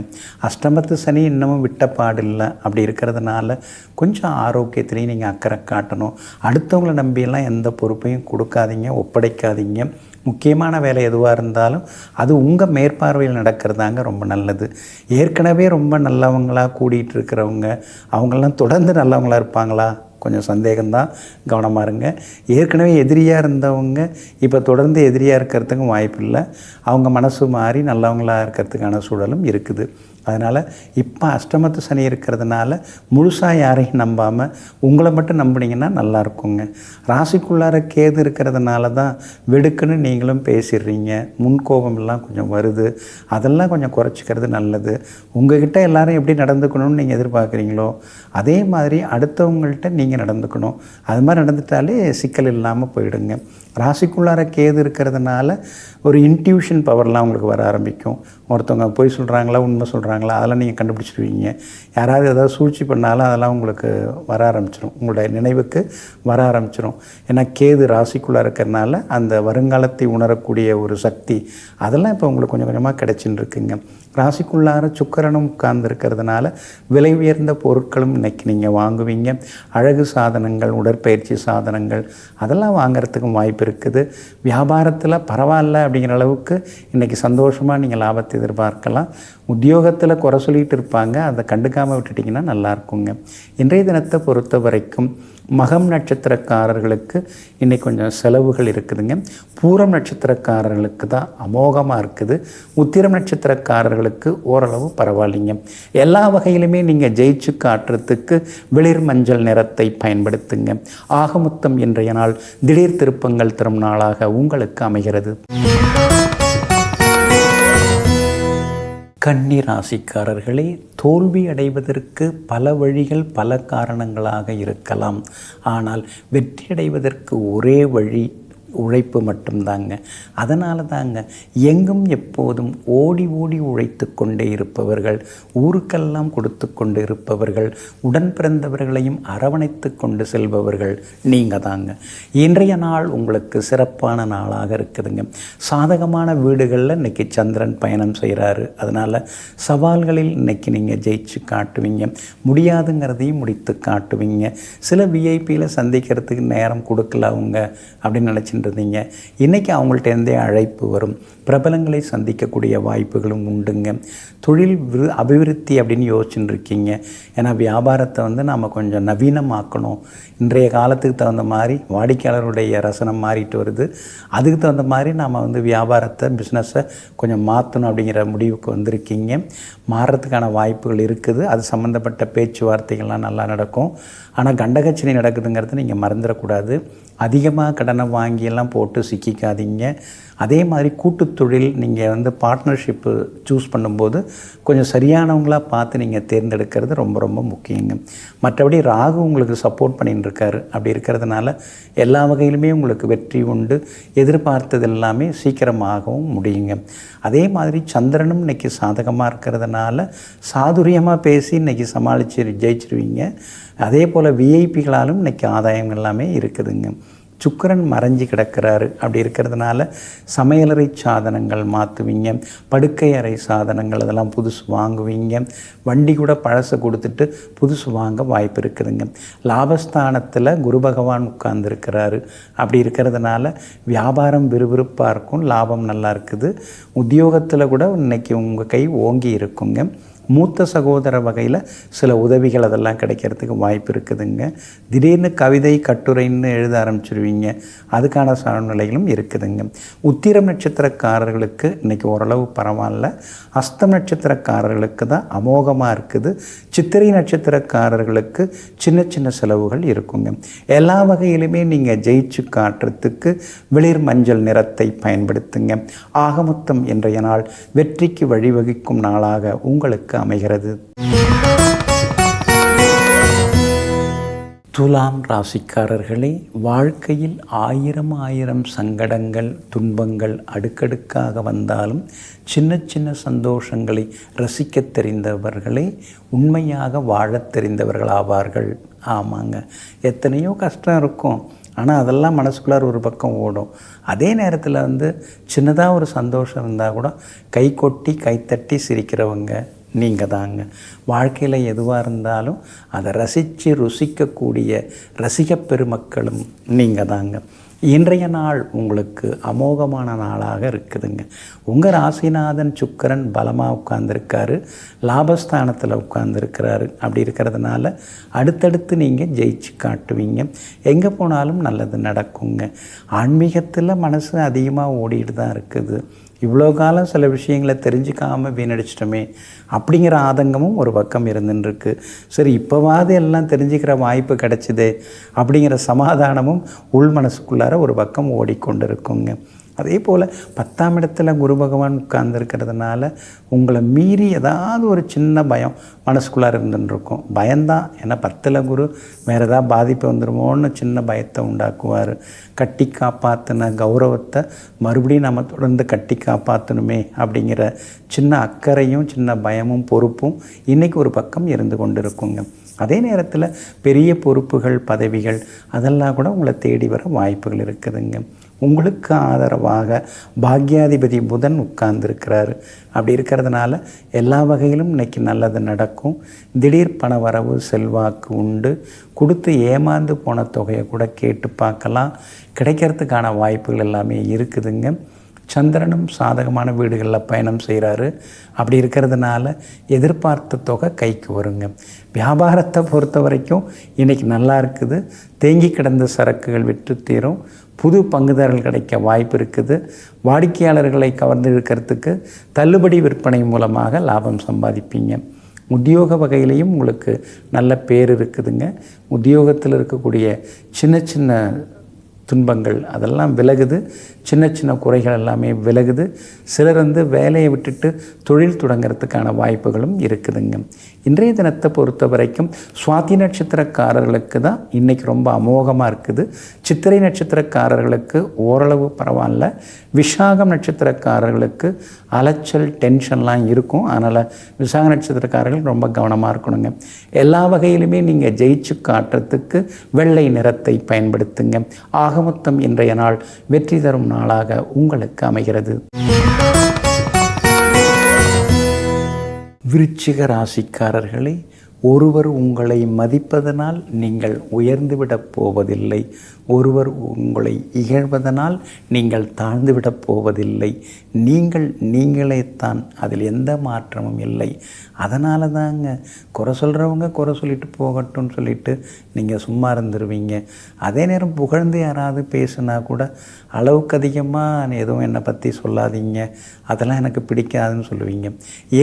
அஷ்டமத்து சனி இன்னமும் விட்ட பாடில்லை. அப்படி இருக்கிறதுனால கொஞ்சம் ஆரோக்கியத்திலையும் நீங்கள் அக்கறை காட்டணும். அடுத்தவங்களை நம்பியெல்லாம் எந்த பொறுப்பையும் கொடுக்காதீங்க, ஒப்படைக்காதீங்க. முக்கியமான வேலை எதுவாக இருந்தாலும் அது உங்கள் மேற்பார்வையில் நடக்கிறதாங்க ரொம்ப நல்லது. ஏற்கனவே ரொம்ப நல்லவங்களாக கூடிகிட்டு இருக்கிறவங்க அவங்களாம் தொடர்ந்து நல்லவங்களாக இருப்பாங்களா? கொஞ்சம் சந்தேகம்தான், கவனமாக இருங்க. ஏற்கனவே எதிரியாக இருந்தவங்க இப்போ தொடர்ந்து எதிரியாக இருக்கிறதுக்கும் வாய்ப்பு இல்லை. அவங்க மனசு மாறி நல்லவங்களாக இருக்கிறதுக்கான சூழலும் இருக்குது. அதனால் இப்போ அஷ்டமத்து சனி இருக்கிறதுனால முழுசாக யாரையும் நம்பாமல் உங்களை மட்டும் நம்பினீங்கன்னா நல்லா இருக்குங்க. ராசிக்குள்ளார கேது இருக்கிறதுனால தான் வெடுக்குன்னு நீங்களும் பேசிடுறீங்க, முன்கோபம் எல்லாம் கொஞ்சம் வருது. அதெல்லாம் கொஞ்சம் குறைச்சிக்கிறது நல்லது. உங்கள்கிட்ட எல்லாரும் எப்படி நடந்துக்கணும்னு நீங்கள் எதிர்பார்க்குறீங்களோ அதே மாதிரி அடுத்தவங்கள்ட்ட நீங்கள் நடந்துக்கணும். அது மாதிரி நடந்துட்டாலே சிக்கல் இல்லாமல் போயிடுங்க. ராசிக்குள்ளார கேது இருக்கிறதுனால ஒரு இன்ட்யூஷன் பவர்லாம் உங்களுக்கு வர ஆரம்பிக்கும். ஒருத்தவங்க பொய் சொல்கிறாங்களா உண்மை சொல்கிறாங்களா அதெல்லாம் நீங்கள் கண்டுபிடிச்சிடுவீங்க. யாராவது ஏதாவது சூழ்ச்சி பண்ணாலும் அதெல்லாம் உங்களுக்கு வர ஆரம்பிச்சிடும், உங்களுடைய நினைவுக்கு வர ஆரம்பிச்சிடும். ஏன்னா கேது ராசிக்குள்ளே இருக்கிறதுனால அந்த வருங்காலத்தை உணரக்கூடிய ஒரு சக்தி அதெல்லாம் இப்போ உங்களுக்கு கொஞ்சம் கொஞ்சமாக கிடைச்சின்னு இருக்குங்க. ராசிக்குள்ளார சுக்கிரனும் உட்கார்ந்து இருக்கிறதுனால விலை உயர்ந்த பொருட்களும் இன்றைக்கி நீங்கள் வாங்குவீங்க. அழகு சாதனங்கள், உடற்பயிற்சி சாதனங்கள் அதெல்லாம் வாங்கிறதுக்கும் வாய்ப்பு இருக்குது. வியாபாரத்தில் பரவாயில்ல அப்படிங்கிற அளவுக்கு இன்றைக்கி சந்தோஷமாக நீங்கள் லாபத்தை எதிர்பார்க்கலாம். உத்தியோகத்தில் குறை சொல்லிகிட்டு இருப்பாங்க, அதை கண்டுக்காமல் விட்டுட்டிங்கன்னா நல்லாயிருக்குங்க. இன்றைய தினத்தை பொறுத்த வரைக்கும் மகம் நட்சத்திரக்காரர்களுக்கு இன்றைக்கி கொஞ்சம் செலவுகள் இருக்குதுங்க. பூரம் நட்சத்திரக்காரர்களுக்கு தான் அமோகமாக இருக்குது. உத்திரம் நட்சத்திரக்காரர்களுக்கு ஓரளவு பரவாயில்லைங்க. எல்லா வகையிலுமே நீங்கள் ஜெயிச்சு காட்டுறதுக்கு வெளிர் மஞ்சள் நிறத்தை பயன்படுத்துங்க. ஆகமொத்தம் இன்றைய நாள் திடீர் திருப்பங்கள் தரும் நாளாக உங்களுக்கு அமைகிறது. கன்னி ராசிக்காரர்களே, தோல்வி அடைவதற்கு பல வழிகள் பல காரணங்களாக இருக்கலாம். ஆனால் வெற்றி அடைவதற்கு ஒரே வழி உழைப்பு மட்டும்தாங்க. அதனால தாங்க எங்கும் எப்போதும் ஓடி ஓடி உழைத்து கொண்டே இருப்பவர்கள், ஊருக்கெல்லாம் கொடுத்து கொண்டு இருப்பவர்கள், உடன் பிறந்தவர்களையும் அரவணைத்து கொண்டு செல்பவர்கள் நீங்கள் தாங்க. இன்றைய நாள் உங்களுக்கு சிறப்பான நாளாக இருக்குதுங்க. சாதகமான வீடுகளில் இன்றைக்கி சந்திரன் பயணம் செய்கிறாரு. அதனால் சவால்களில் இன்றைக்கி நீங்கள் ஜெயிச்சு காட்டுவீங்க, முடியாதுங்கிறதையும் முடித்து காட்டுவீங்க. சில விஐபியில் சந்திக்கிறதுக்கு நேரம் கொடுக்கல அவங்க அப்படின்னு நினச்சிட்டு இருந்தீங்க, இன்றைக்கி அவங்கள்ட்டேருந்தே அழைப்பு வரும். பிரபலங்களை சந்திக்கக்கூடிய வாய்ப்புகளும் உண்டுங்க. தொழில் அபிவிருத்தி அப்படின்னு யோசிச்சுட்டு இருக்கீங்க. ஏன்னா வியாபாரத்தை நாம் கொஞ்சம் நவீனமாக்கணும். இன்றைய காலத்துக்கு தகுந்த மாதிரி வாடிக்கையாளருடைய ரசனம் மாறிட்டு வருது. அதுக்கு தகுந்த மாதிரி நாம் வியாபாரத்தை பிஸ்னஸை கொஞ்சம் மாற்றணும் அப்படிங்கிற முடிவுக்கு வந்திருக்கீங்க. மாறுறதுக்கான வாய்ப்புகள் இருக்குது. அது சம்மந்தப்பட்ட பேச்சுவார்த்தைகள்லாம் நல்லா நடக்கும். ஆனால் கண்டகச்சனி நடக்குதுங்கிறத நீங்கள் மறந்துடக்கூடாது. அதிகமாக கடனை வாங்கியெல்லாம் போட்டு சிக்கிக்காதீங்க. அதே மாதிரி கூட்டுத்தொழில் நீங்கள் பார்ட்னர்ஷிப்பு சூஸ் பண்ணும்போது கொஞ்சம் சரியானவங்களாக பார்த்து நீங்கள் தேர்ந்தெடுக்கிறது ரொம்ப ரொம்ப முக்கியங்க. மற்றபடி ராகு உங்களுக்கு சப்போர்ட் பண்ணின்னு இருக்காரு. அப்படி இருக்கிறதுனால எல்லா வகையிலுமே உங்களுக்கு வெற்றி உண்டு. எதிர்பார்த்தது எல்லாமே சீக்கிரமாகவும் முடியுங்க. அதே மாதிரி சந்திரனும் இன்றைக்கி சாதகமாக இருக்கிறதுனால சாதுரியமாக பேசி இன்றைக்கி சமாளித்து ஜெயிச்சிருவீங்க. அதே போல் விஐபிகளாலும் இன்றைக்கி ஆதாயம் எல்லாமே இருக்குதுங்க. சுக்கிரன் மறைஞ்சி கிடக்கிறாரு. அப்படி இருக்கிறதுனால சமையலறை சாதனங்கள் மாற்றுவீங்க, படுக்கை அறை சாதனங்கள் அதெல்லாம் புதுசு வாங்குவீங்க. வண்டி கூட பழசை கொடுத்துட்டு புதுசு வாங்க வாய்ப்பு இருக்குதுங்க. லாபஸ்தானத்தில் குரு பகவான் உட்கார்ந்துருக்கிறாரு. அப்படி இருக்கிறதுனால வியாபாரம் விறுவிறுப்பாக இருக்கும், லாபம் நல்லா இருக்குது. உத்தியோகத்தில் கூட இன்றைக்கி உங்கள் கை ஓங்கி இருக்குங்க. மூத்த சகோதர வகையில் சில உதவிகள் அதெல்லாம் கிடைக்கிறதுக்கு வாய்ப்பு இருக்குதுங்க. திடீர்னு கவிதை கட்டுரைன்னு எழுத ஆரம்பிச்சிருவீங்க, அதுக்கான சூழ்நிலைகளும் இருக்குதுங்க. உத்திரம் நட்சத்திரக்காரர்களுக்கு இன்றைக்கி ஓரளவு பரவாயில்ல. அஸ்தம் நட்சத்திரக்காரர்களுக்கு தான் அமோகமாக இருக்குது. சித்திரை நட்சத்திரக்காரர்களுக்கு சின்ன சின்ன செலவுகள் இருக்குங்க. எல்லா வகையிலுமே நீங்கள் ஜெயிச்சு காட்டுறதுக்கு வெளிர் மஞ்சள் நிறத்தை பயன்படுத்துங்க. ஆகமொத்தம் இன்றைய நாள் வெற்றிக்கு வழிவகுக்கும் நாளாக உங்களுக்கு அமைகிறது. துலாம் ராசிக்காரர்களே, வாழ்க்கையில் ஆயிரம் சங்கடங்கள் துன்பங்கள் அடுக்கடுக்காக வந்தாலும் சின்ன சின்ன சந்தோஷங்களை ரசிக்க தெரிந்தவர்களே உண்மையாக வாழத் தெரிந்தவர்கள் ஆவார்கள். ஆமாங்க, எத்தனையோ கஷ்டம் இருக்கும், ஆனால் அதெல்லாம் மனசுக்குள்ளார ஒரு பக்கம் ஓடும். அதே நேரத்தில் சின்னதாக ஒரு சந்தோஷம் இருந்தால் கூட கை கொட்டி கைத்தட்டி சிரிக்கிறவங்க நீங்கள் தாங்க. வாழ்க்கையில் எதுவாக இருந்தாலும் அதை ரசித்து ருசிக்கக்கூடிய ரசிக பெருமக்களும் நீங்கள் தாங்க. இன்றைய நாள் உங்களுக்கு அமோகமான நாளாக இருக்குதுங்க. உங்கள் ராசிநாதன் சுக்கிரன் பலமாக உட்கார்ந்துருக்காரு, லாபஸ்தானத்தில் உட்கார்ந்துருக்கிறாரு. அப்படி இருக்கிறதுனால அடுத்தடுத்து நீங்கள் ஜெயிச்சு காட்டுவீங்க. எங்கே போனாலும் நல்லது நடக்குங்க. ஆன்மீகத்தில் மனசு அதிகமாக ஓடிட்டு தான் இருக்குது. இவ்வளோ காலம் சில விஷயங்களை தெரிஞ்சுக்காமல் வீணடிச்சிட்டோமே அப்படிங்கிற ஆதங்கமும் ஒரு பக்கம் இருந்துருக்கு. சரி, இப்போவாது எல்லாம் தெரிஞ்சுக்கிற வாய்ப்பு கிடச்சிதே அப்படிங்கிற சமாதானமும் உள் மனசுக்குள்ளார ஒரு பக்கம் ஓடிக்கொண்டு இருக்குங்க. அதே போல் 10ஆம் இடத்துல குரு பகவான் உட்கார்ந்துருக்கிறதுனால உங்களை மீறி ஏதாவது ஒரு சின்ன பயம் மனசுக்குள்ளார இருந்துருக்கும். பயம்தான், ஏன்னா 10ல் குரு வேறு ஏதாவது பாதிப்பு வந்துடுமோன்னு சின்ன பயத்தை உண்டாக்குவார். கட்டி காப்பாற்றின கௌரவத்தை மறுபடியும் நம்ம தொடர்ந்து கட்டி காப்பாற்றணுமே அப்படிங்கிற சின்ன அக்கறையும் சின்ன பயமும் பொறுப்பும் இன்றைக்கி ஒரு பக்கம் இருந்து கொண்டு இருக்குங்க. அதே நேரத்தில் பெரிய பொறுப்புகள் பதவிகள் அதெல்லாம் கூட உங்களை தேடி வர வாய்ப்புகள் இருக்குதுங்க. உங்களுக்கு ஆதரவாக பாக்யாதிபதி புதன் உட்கார்ந்துருக்கிறாரு. அப்படி இருக்கிறதுனால எல்லா வகையிலும் இன்றைக்கி நல்லது நடக்கும். திடீர் பண வரவு செல்வாக்கு உண்டு. கொடுத்து ஏமாந்து போன தொகையை கூட கேட்டு பார்க்கலாம். கிடைக்கிறதுக்கான வாய்ப்புகள் எல்லாமே இருக்குதுங்க. சந்திரனும் சாதகமான வீடுகளில் பயணம் செய்கிறாரு. அப்படி இருக்கிறதுனால எதிர்பார்த்த தொகை கைக்கு வருங்க. வியாபாரத்தை பொறுத்த வரைக்கும் இன்றைக்கி நல்லா இருக்குது. தேங்கி கிடந்த சரக்குகள் விற்று தீரும். புது பங்குதாரர்கள் கிடைக்க வாய்ப்பு இருக்குது. வாடிக்கையாளர்களை கவர்ந்து இழுக்கிறதுக்கு தள்ளுபடி விற்பனை மூலமாக லாபம் சம்பாதிப்பீங்க. உத்தியோக வகையிலையும் உங்களுக்கு நல்ல பேர் இருக்குதுங்க. உத்தியோகத்தில் இருக்கக்கூடிய சின்ன சின்ன துன்பங்கள் அதெல்லாம் விலகுது. சின்ன சின்ன குறைகள் எல்லாமே விலகுது. சிலர் வேலையை விட்டுட்டு தொழில் தொடங்கிறதுக்கான வாய்ப்புகளும் இருக்குதுங்க. இன்றைய தினத்தை பொறுத்த வரைக்கும் சுவாதி நட்சத்திரக்காரர்களுக்கு தான் இன்றைக்கி ரொம்ப அமோகமாக இருக்குது. சித்திரை நட்சத்திரக்காரர்களுக்கு ஓரளவு பரவாயில்ல. விசாகம் நட்சத்திரக்காரர்களுக்கு அலைச்சல் டென்ஷன்லாம் இருக்கும். அதனால் விசாக நட்சத்திரக்காரர்கள் ரொம்ப கவனமாக இருக்கணுங்க. எல்லா வகையிலுமே நீங்கள் ஜெயிச்சு காட்டுறதுக்கு வெள்ளை நிறத்தை பயன்படுத்துங்க. ஆகமொத்தம் இன்றைய நாள் வெற்றி தரும் நாளாக உங்களுக்கு அமைகிறது. விருச்சிக ராசிக்காரர்களே, ஒருவர் உங்களை மதிப்பதனால் நீங்கள் உயர்ந்துவிடப் போவதில்லை. ஒருவர் உங்களை இகழ்வதனால் நீங்கள் தாழ்ந்துவிடப் போவதில்லை. நீங்களே தான், அதில் எந்த மாற்றமும் இல்லை. அதனால தாங்க குறை சொல்கிறவங்க குறை சொல்லிட்டு போகட்டும்னு சொல்லிட்டு நீங்கள் சும்மா இருந்துருவீங்க. அதே நேரம் புகழ்ந்து யாராவது பேசுனா கூட அளவுக்கு அதிகமாக எதுவும் என்னை பற்றி சொல்லாதீங்க, அதெல்லாம் எனக்கு பிடிக்காதுன்னு சொல்லுவீங்க.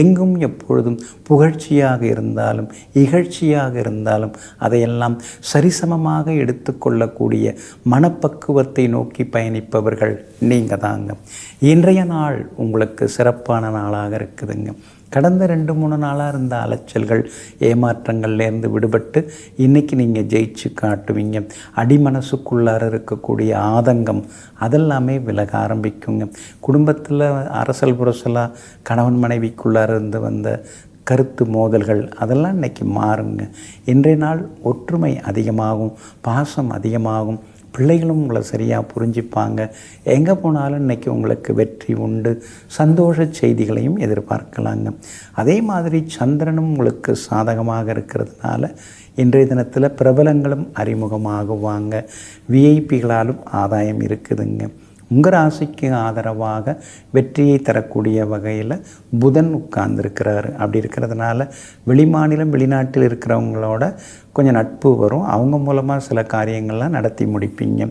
எங்கும் எப்பொழுதும் புகழ்ச்சியாக இருந்தாலும் இகழ்ச்சியாக இருந்தாலும் அதையெல்லாம் சரிசமமாக எடுத்துக்கொள்ளக்கூடிய மனப்பக்குவத்தை நோக்கி பயணிப்பவர்கள் நீங்கள் தாங்க. இன்றைய நாள் உங்களுக்கு சிறப்பான நாளாக இருக்குதுங்க. கடந்த 2-3 நாளாக இருந்த அலைச்சல்கள் ஏமாற்றங்கள்லேருந்து விடுபட்டு இன்றைக்கி நீங்கள் ஜெயிச்சு காட்டுவீங்க. அடிமனசுக்குள்ளார இருக்கக்கூடிய ஆதங்கம் அதெல்லாமே விலக ஆரம்பிக்குங்க. குடும்பத்தில் அரசல் புரசலாக கணவன் மனைவிக்குள்ளார இருந்து வந்த கருத்து மோதல்கள் அதெல்லாம் இன்றைக்கி மாறுங்க. இன்றைய நாள் ஒற்றுமை அதிகமாகும், பாசம் அதிகமாகும். பிள்ளைகளும் உங்களை சரியாக புரிஞ்சுப்பாங்க. எங்கே போனாலும் இன்றைக்கி உங்களுக்கு வெற்றி உண்டு. சந்தோஷ செய்திகளையும் எதிர்பார்க்கலாங்க. அதே மாதிரி சந்திரனும் உங்களுக்கு சாதகமாக இருக்கிறதுனால இன்றைய தினத்தில் பிரபலங்களும் அறிமுகமாகுவாங்க. விஐபிகளாலும் ஆதாயம் இருக்குதுங்க. உங்கள் ராசிக்கு ஆதரவாக வெற்றியை தரக்கூடிய வகையில் புதன் உட்கார்ந்துருக்கிறாரு. அப்படி இருக்கிறதுனால வெளிமாநிலம் வெளிநாட்டில் இருக்கிறவங்களோட கொஞ்சம் நட்பு வரும். அவங்க மூலமாக சில காரியங்கள்லாம் நடத்தி முடிப்பீங்க.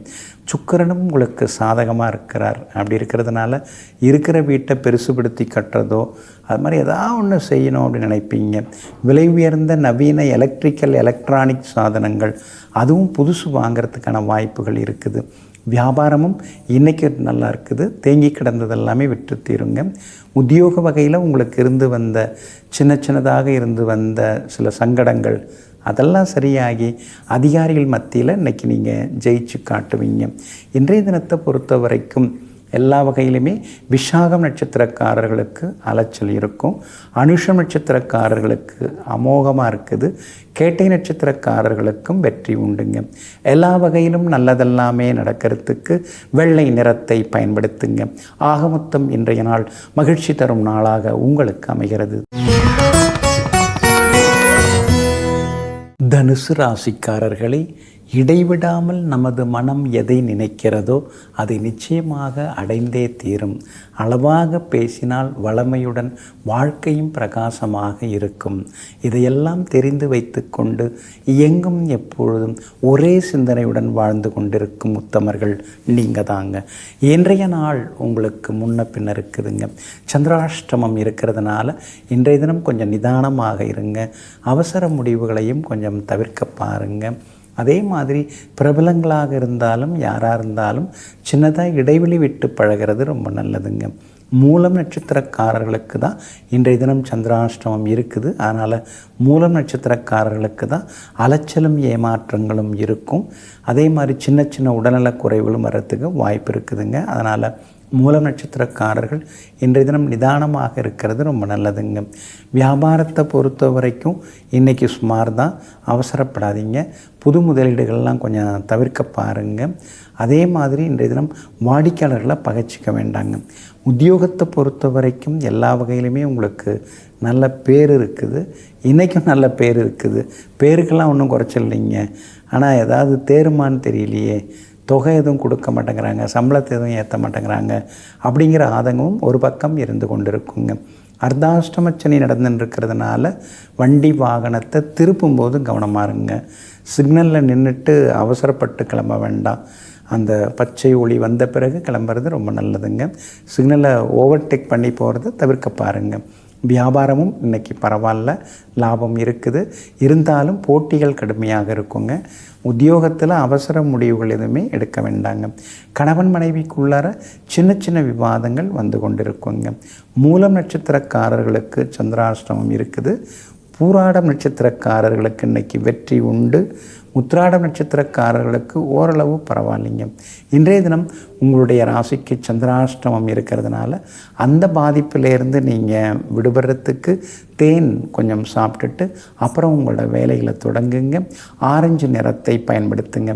சுக்கிரனும் உங்களுக்கு சாதகமாக இருக்கிறார். அப்படி இருக்கிறதுனால இருக்கிற வீட்டை பெருசுபடுத்தி கட்டுறதோ அது மாதிரி ஏதாவது ஒன்று செய்யணும் அப்படின்னு நினைப்பீங்க. விலை உயர்ந்த நவீன எலக்ட்ரானிக் சாதனங்கள் அதுவும் புதுசு வாங்கிறதுக்கான வாய்ப்புகள் இருக்குது. வியாபாரமும் இன்றைக்கி நல்லா இருக்குது. தேங்கி கிடந்தது எல்லாமே விட்டு தீருங்க. உத்தியோக வகையில் உங்களுக்கு இருந்து வந்த சின்னதாக இருந்து வந்த சில சங்கடங்கள் அதெல்லாம் சரியாகி அதிகாரிகள் மத்தியில் இன்றைக்கி நீங்கள் ஜெயிச்சு காட்டுவீங்க. இன்றைய தினத்தை பொறுத்த வரைக்கும் எல்லா வகையிலுமே விசாகம் நட்சத்திரக்காரர்களுக்கு அலைச்சல் இருக்கும். அனுஷம் நட்சத்திரக்காரர்களுக்கு அமோகமாக இருக்குது. கேட்டை நட்சத்திரக்காரர்களுக்கும் வெற்றி உண்டுங்க. எல்லா வகையிலும் நல்லதெல்லாமே நடக்கிறதுக்கு வெள்ளை நிறத்தை பயன்படுத்துங்க. ஆகமொத்தம் இன்றைய நாள் மகிழ்ச்சி தரும் நாளாக உங்களுக்கு அமைகிறது. தனுசு ராசிக்காரர்களே, இடைவிடாமல் நமது மனம் எதை நினைக்கிறதோ அதை நிச்சயமாக அடைந்தே தீரும். அளவாக பேசினால் வளமையுடன் வாழ்க்கையும் பிரகாசமாக இருக்கும். இதையெல்லாம் தெரிந்து வைத்து கொண்டு எங்கும் எப்பொழுதும் ஒரே சிந்தனையுடன் வாழ்ந்து கொண்டிருக்கும் உத்தமர்கள் நீங்கள் தாங்க. இன்றைய நாள் உங்களுக்கு முன்ன பின்ன இருக்குதுங்க. சந்திராஷ்டமம் இருக்கிறதுனால இன்றைய தினம் கொஞ்சம் நிதானமாக இருங்க. அவசர முடிவுகளையும் கொஞ்சம் தவிர்க்க பாருங்கள். அதே மாதிரி பிரபலங்களாக இருந்தாலும் யாராக இருந்தாலும் சின்னதாக இடைவெளி விட்டு பழகிறது ரொம்ப நல்லதுங்க. மூலம் நட்சத்திரக்காரர்களுக்கு தான் இன்றைய தினம் சந்திராஷ்டமம் இருக்குது. அதனால் மூலம் நட்சத்திரக்காரர்களுக்கு தான் அலைச்சலும் ஏமாற்றங்களும் இருக்கும். அதே மாதிரி சின்ன சின்ன உடல்நலக் குறைவுகளும் வர்றதுக்கு வாய்ப்பு இருக்குதுங்க. அதனால் மூலம் நட்சத்திரக்காரர்கள் இன்றைய தினம் நிதானமாக இருக்கிறது ரொம்ப நல்லதுங்க. வியாபாரத்தை பொறுத்த வரைக்கும் இன்றைக்கி சுமார் தான், அவசரப்படாதீங்க. புது முதலீடுகள்லாம் கொஞ்சம் தவிர்க்க பாருங்கள். அதே மாதிரி இன்றைய தினம் வாடிக்கையாளர்களை பகைச்சிக்க வேண்டாங்க. உத்தியோகத்தை பொறுத்த வரைக்கும் எல்லா வகையிலுமே உங்களுக்கு நல்ல பேர் இருக்குது. இன்றைக்கும் நல்ல பேர் இருக்குது. பேருக்கெல்லாம் ஒன்றும் குறைச்சில்லைங்க. ஆனால் ஏதாவது தேருமான்னு தெரியலையே, தொகை எதுவும் கொடுக்க மாட்டேங்கிறாங்க, சம்பளத்தை எதுவும் ஏற்ற மாட்டேங்கிறாங்க அப்படிங்கிற ஆதங்கமும் ஒரு பக்கம் இருந்து கொண்டு இருக்குங்க. அர்த்தாஷ்டமச்சனி நடந்துட்டுருக்கிறதுனால வண்டி வாகனத்தை திருப்பும்போது கவனமாக இருங்க. சிக்னலில் நின்றுட்டு அவசரப்பட்டு கிளம்ப வேண்டாம். அந்த பச்சை ஒளி வந்த பிறகு கிளம்புறது ரொம்ப நல்லதுங்க. சிக்னலை ஓவர்டேக் பண்ணி போகிறத தவிர்க்க பாருங்கள். வியாபாரமும் இன்றைக்கி பரவாயில்ல, லாபம் இருக்குது. இருந்தாலும் போட்டிகள் கடுமையாக இருக்குங்க. உத்தியோகத்தில் அவசர முடிவுகள் எதுவுமே எடுக்க வேண்டாங்க. கணவன் மனைவிக்குள்ளார சின்ன சின்ன விவாதங்கள் வந்து கொண்டிருக்குங்க. மூலம் நட்சத்திரக்காரர்களுக்கு சந்திராஷ்டமம் இருக்குது. பூராடம் நட்சத்திரக்காரர்களுக்கு இன்றைக்கி வெற்றி உண்டு. உத்திராடம் நட்சத்திரக்காரர்களுக்கு ஓரளவு பரவாயில்லைங்க. இன்றைய தினம் உங்களுடைய ராசிக்கு சந்திராஷ்டமம் இருக்கிறதுனால அந்த பாதிப்பிலேருந்து நீங்கள் விடுபடுறதுக்கு தேன் கொஞ்சம் சாப்பிட்டுட்டு அப்புறம் உங்களோட வேலைகளை தொடங்குங்க. ஆரஞ்சு நிறத்தை பயன்படுத்துங்க.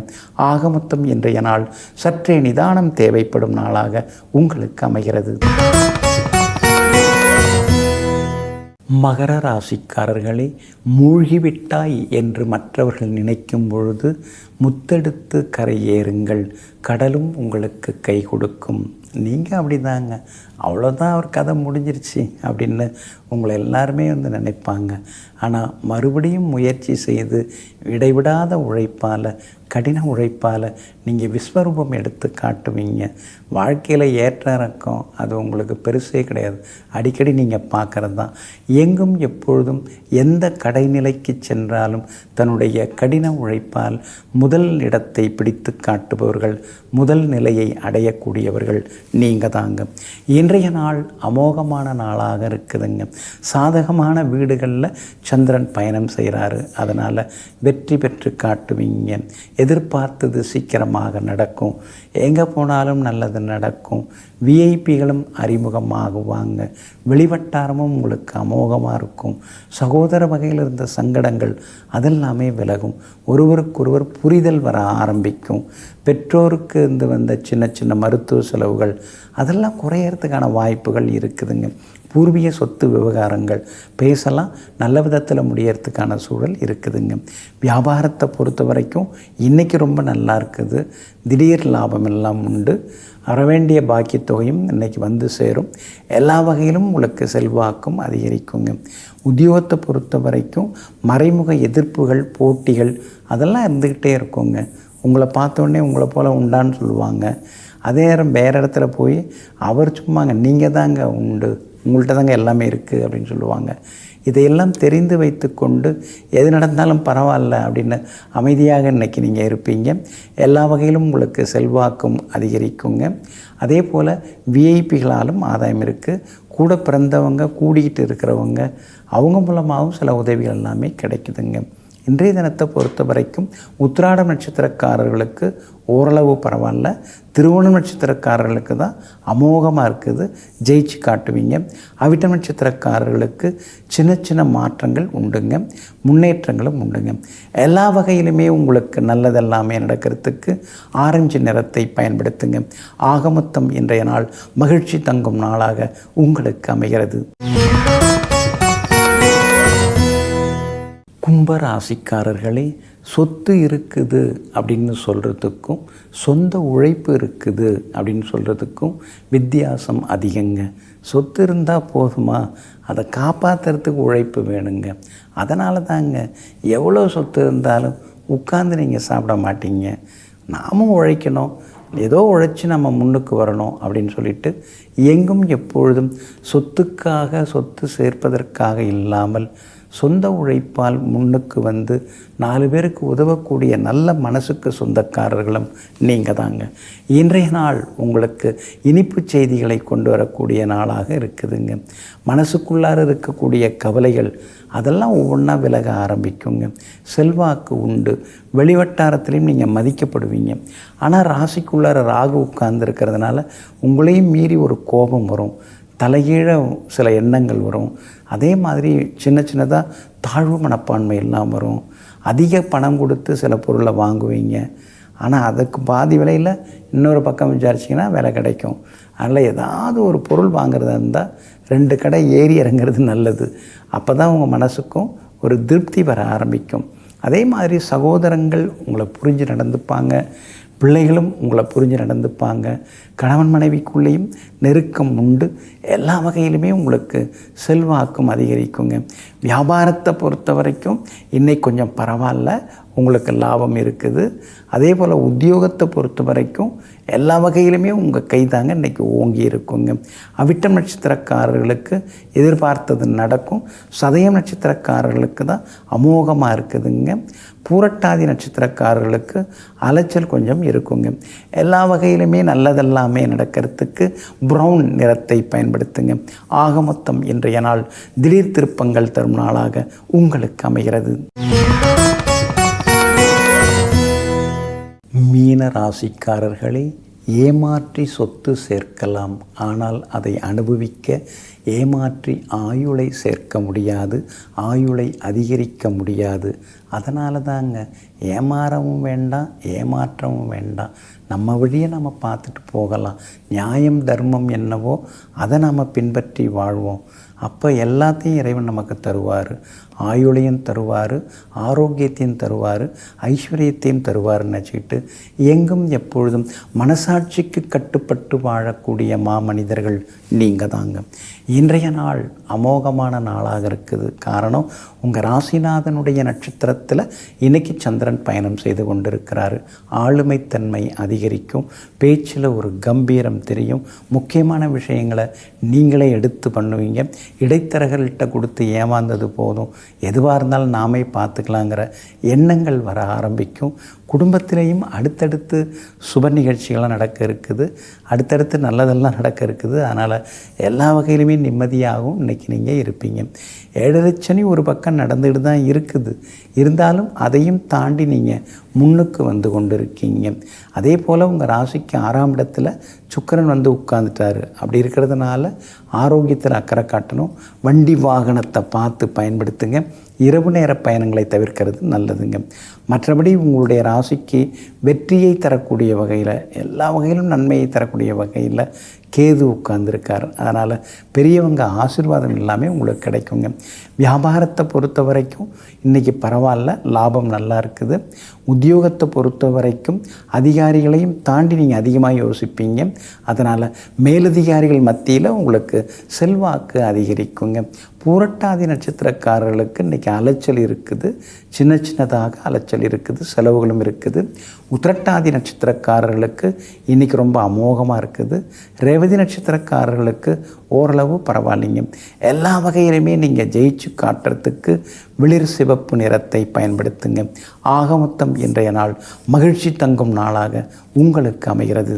ஆக மொத்தம் இன்றைய நாள் சற்றே நிதானம் தேவைப்படும் நாளாக உங்களுக்கு அமைகிறது. மகர ராசிக்காரர்களே, மூழ்கிவிட்டாய் என்று மற்றவர்கள் நினைக்கும் பொழுது முத்தெடுத்து கரையேறுங்கள். கடலும் உங்களுக்கு கை கொடுக்கும். நீங்கள் அப்படி தாங்க, அவ்வளோதான், அவர் கதை முடிஞ்சிருச்சு அப்படின்னு உங்களை எல்லாருமே நினைப்பாங்க. ஆனால் மறுபடியும் முயற்சி செய்து இடைவிடாத உழைப்பால், கடின உழைப்பால் நீங்கள் விஸ்வரூபம் எடுத்து காட்டுவீங்க. வாழ்க்கையில் ஏற்ற இறக்கம் அது உங்களுக்கு பெருசே கிடையாது. அடிக்கடி நீங்கள் பார்க்குறது தான். எங்கும் எப்பொழுதும் எந்த கடைநிலைக்கு சென்றாலும் தன்னுடைய கடின உழைப்பால் முதல் இடத்தை பிடித்து காட்டுபவர்கள், முதல் நிலையை அடையக்கூடியவர்கள் நீங்கள் தாங்க. இன்றைய நாள் அமோகமான நாளாக இருக்குதுங்க. சாதகமான வீடுகளில் சந்திரன் பயணம் செய்கிறாரு. அதனால் வெற்றி பெற்று காட்டுவீங்க. எதிர்பார்த்தது சீக்கிரமாக நடக்கும். எங்கே போனாலும் நல்லது நடக்கும். விஐபிகளும் அறிமுகமாகுவாங்க. வெளிவட்டாரமும் உங்களுக்கு அமோகமாக இருக்கும். சகோதர வகையில் இருந்த சங்கடங்கள் அதெல்லாமே விலகும். ஒருவருக்கொருவர் புரிதல் வர ஆரம்பிக்கும். பெற்றோருக்கு இருந்து வந்த சின்ன சின்ன மருத்துவ செலவுகள் அதெல்லாம் குறையறதுக்கான வாய்ப்புகள் இருக்குதுங்க. பூர்வீக சொத்து விவகாரங்கள் பேசலாம், நல்ல விதத்தில் முடியறதுக்கான சூழல் இருக்குதுங்க. வியாபாரத்தை பொறுத்த வரைக்கும் இன்றைக்கி ரொம்ப நல்லா இருக்குது. திடீர் லாபம் எல்லாம் உண்டு. வரவேண்டிய பாக்கிய தொகையும் இன்றைக்கி வந்து சேரும். எல்லா வகையிலும் உங்களுக்கு செல்வாக்கும் அதிகரிக்குங்க. உத்தியோகத்தை பொறுத்த வரைக்கும் மறைமுக எதிர்ப்புகள், போட்டிகள் அதெல்லாம் இருந்துக்கிட்டே இருக்குங்க. உங்களை பார்த்தோன்னே உங்களை போல் உண்டான்னு சொல்லுவாங்க. அதே நேரம் வேறு இடத்துல போய் அவர் சும்மாங்க, நீங்கள் தாங்க உண்டு, உங்கள்கிட்ட தாங்க எல்லாமே இருக்குது அப்படின்னு சொல்லுவாங்க. இதையெல்லாம் தெரிந்து வைத்து கொண்டு எது நடந்தாலும் பரவாயில்ல அப்படின்னு அமைதியாக இன்றைக்கி நீங்கள் இருப்பீங்க. எல்லா வகையிலும் உங்களுக்கு செல்வாக்கும் அதிகரிக்குங்க. அதே போல் விஐபிகளாலும் ஆதாயம் இருக்குது. கூட பிறந்தவங்க, கூடிக்கிட்டு இருக்கிறவங்க, அவங்க மூலமாகவும் சில உதவிகள் எல்லாமே கிடைக்குதுங்க. இன்றைய தினத்தை பொறுத்த வரைக்கும் உத்திராடம் நட்சத்திரக்காரர்களுக்கு ஓரளவு பரவாயில்ல. திருவோணம் நட்சத்திரக்காரர்களுக்கு தான் அமோகமாக இருக்குது. ஜெயிச்சு காட்டுவீங்க. அவிட்டம் நட்சத்திரக்காரர்களுக்கு சின்ன சின்ன மாற்றங்கள் உண்டுங்க, முன்னேற்றங்களும் உண்டுங்க. எல்லா வகையிலுமே உங்களுக்கு நல்லதெல்லாமே நடக்கிறதுக்கு ஆரஞ்சு நிறத்தை பயன்படுத்துங்க. ஆகமொத்தம் இன்றைய நாள் மகிழ்ச்சி தங்கும் நாளாக உங்களுக்கு அமைகிறது. கும்ப ராசிக்காரர்களே, சொத்து இருக்குது அப்படின்னு சொல்கிறதுக்கும் சொந்த உழைப்பு இருக்குது அப்படின்னு சொல்கிறதுக்கும் வித்தியாசம் அதிகங்க. சொத்து இருந்தால் போதுமா? அதை காப்பாற்றுறதுக்கு உழைப்பு வேணுங்க. அதனால தாங்க எவ்வளோ சொத்து இருந்தாலும் உட்கார்ந்து நீங்கள் சாப்பிட மாட்டீங்க. நாமும் உழைக்கணும், ஏதோ உழைச்சி நம்ம முன்னுக்கு வரணும் அப்படின்னு சொல்லிட்டு எங்கும் எப்பொழுதும் சொத்து சேர்ப்பதற்காக இல்லாமல் சொந்த உழைப்பால் முன்னுக்கு வந்து 4 பேருக்கு உதவக்கூடிய நல்ல மனசுக்கு சொந்தக்காரர்களும் நீங்கள் தாங்க. இன்றைய நாள் உங்களுக்கு இனிப்பு செய்திகளை கொண்டு வரக்கூடிய நாளாக இருக்குதுங்க. மனசுக்குள்ளார இருக்கக்கூடிய கவலைகள் அதெல்லாம் ஒவ்வொன்றா விலக ஆரம்பிக்குங்க. செல்வாக்கு உண்டு, வெளிவட்டாரத்திலையும் நீங்கள் மதிக்கப்படுவீங்க. ஆனால் ராசிக்குள்ளார ராகு உட்கார்ந்துருக்கிறதுனால உங்களையும் மீறி ஒரு கோபம் வரும், தலைகீழ சில எண்ணங்கள் வரும். அதே மாதிரி சின்னதாக தாழ்வு மனப்பான்மை எல்லாம் வரும். அதிக பணம் கொடுத்து சில பொருளை வாங்குவீங்க, ஆனால் அதுக்கு பாதி விலையில் இன்னொரு பக்கம் விசாரிச்சிங்கன்னா விலை கிடைக்கும். அதனால் ஏதாவது ஒரு பொருள் வாங்குறதா இருந்தால் 2 கடை ஏறி இறங்குறது நல்லது. அப்போ தான் உங்கள் மனசுக்கும் ஒரு திருப்தி வர ஆரம்பிக்கும். அதே மாதிரி சகோதரங்கள் உங்களை புரிஞ்சு நடந்துப்பாங்க, பிள்ளைகளும் உங்களை புரிஞ்சு நடந்துப்பாங்க. கணவன் மனைவிக்குள்ளேயும் நெருக்கம் உண்டு. எல்லா வகையிலுமே உங்களுக்கு செல்வாக்கும் அதிகரிக்குங்க. வியாபாரத்தை பொறுத்த வரைக்கும் இன்றைக்கி கொஞ்சம் பரவாயில்ல, உங்களுக்கு லாபம் இருக்குது. அதே போல் உத்தியோகத்தை பொறுத்த வரைக்கும் எல்லா வகையிலுமே உங்கள் கை தாங்க இன்றைக்கி ஓங்கி இருக்குங்க. அவிட்டம் நட்சத்திரக்காரர்களுக்கு எதிர்பார்த்தது நடக்கும். சதயம் நட்சத்திரக்காரர்களுக்கு தான் அமோகமாக இருக்குதுங்க. பூரட்டாதி நட்சத்திரக்காரர்களுக்கு அலைச்சல் கொஞ்சம் இருக்குங்க. எல்லா வகையிலுமே நல்லதெல்லாமே நடக்கிறதுக்கு ப்ரௌன் நிறத்தை பயன்படுத்துங்க. ஆக மொத்தம் இன்றைய நாள் திடீர் திருப்பங்கள் தரும் நாளாக உங்களுக்கு அமைகிறது. மீன ராசிக்காரர்களே, ஏமாற்றி சொத்து சேர்க்கலாம், ஆனால் அதை அனுபவிக்க ஏமாற்றி ஆயுளை சேர்க்க முடியாது, ஆயுளை அதிகரிக்க முடியாது. அதனால தாங்க ஏமாறவும் வேண்டாம், ஏமாற்றவும் வேண்டாம். நம்ம வழியை நம்ம பார்த்துட்டு போகலாம். நியாயம் தர்மம் என்னவோ அதை நம்ம பின்பற்றி வாழ்வோம். அப்போ எல்லாத்தையும் இறைவன் நமக்கு தருவார். ஆயுளையும் தருவார், ஆரோக்கியத்தையும் தருவார், ஐஸ்வர்யத்தையும் தருவார்னு நினச்சிக்கிட்டு எங்கும் எப்பொழுதும் மனசாட்சிக்கு கட்டுப்பட்டு வாழக்கூடிய மாமனிதர்கள் நீங்கள் தாங்க. இன்றைய நாள் அமோகமான நாளாக இருக்குது. காரணம், உங்கள் ராசிநாதனுடைய நட்சத்திரத்தில் இன்றைக்கி சந்திரன் பயணம் செய்து கொண்டிருக்கிறாரு. ஆளுமைத்தன்மை அதிகரிக்கும், பேச்சில் ஒரு கம்பீரம் தெரியும், முக்கியமான விஷயங்களை நீங்களே எடுத்து பண்ணுவீங்க. இடைத்தரகர்கள்ட்ட கொடுத்து ஏமாந்தது போதும், எதுவாக இருந்தாலும் நாமே பார்த்துக்கலாங்கிற எண்ணங்கள் வர ஆரம்பிக்கும். குடும்பத்திலேயும் அடுத்தடுத்து சுப நிகழ்ச்சிகள்லாம் நடக்க இருக்குது, அடுத்தடுத்து நல்லதெல்லாம் நடக்க இருக்குது. அதனால் எல்லா வகையிலுமே நிம்மதியாகவும் இன்றைக்கி நீங்கள் இருப்பீங்க. 7 சனி ஒரு பக்கம் நடந்துகிட்டு தான் இருக்குது, இருந்தாலும் அதையும் தாண்டி நீங்கள் முன்னுக்கு வந்து கொண்டு இருக்கீங்க. அதே போல் உங்கள் ராசிக்கு 6ஆம் இடத்துல சுக்கிரன் வந்து உட்கார்ந்துட்டார். அப்படி இருக்கிறதுனால ஆரோக்கியத்தில் அக்கறை காட்டணும். வண்டி வாகனத்தை பார்த்து பயன்படுத்துங்க. இரவு நேர பயணங்களை தவிர்க்கிறது நல்லதுங்க. மற்றபடி உங்களுடைய ராசிக்கு வெற்றியை தரக்கூடிய வகையில், எல்லா வகையிலும் நன்மையை தரக்கூடிய வகையில் கேது உட்கார்ந்துருக்கார். அதனால் பெரியவங்க ஆசீர்வாதம் எல்லாமே உங்களுக்கு கிடைக்குங்க. வியாபாரத்தை பொறுத்த வரைக்கும் இன்றைக்கி பரவாயில்ல, லாபம் நல்லா இருக்குது. உத்தியோகத்தை பொறுத்த வரைக்கும் அதிகாரிகளையும் தாண்டி நீங்கள் அதிகமாக யோசிப்பீங்க. அதனால் மேலதிகாரிகள் மத்தியில் உங்களுக்கு செல்வாக்கு அதிகரிக்குங்க. பூரட்டாதி நட்சத்திரக்காரர்களுக்கு இன்றைக்கி அலைச்சல் இருக்குது, சின்னதாக அலைச்சல் இருக்குது, செலவுகளும் இருக்குது. உத்திரட்டாதி நட்சத்திரக்காரர்களுக்கு இன்றைக்கி ரொம்ப அமோகமாக இருக்குது. ரேவதி நட்சத்திரக்காரர்களுக்கு ஓரளவு பரவாயில்லைங்க. எல்லா வகையிலுமே நீங்கள் ஜெயிச்சு காட்டுறதுக்கு வெளிர் சிவப்பு நிறத்தை பயன்படுத்துங்க. ஆக மொத்தம் இன்றைய நாள் மகிழ்ச்சி தங்கும் நாளாக உங்களுக்கு அமைகிறது.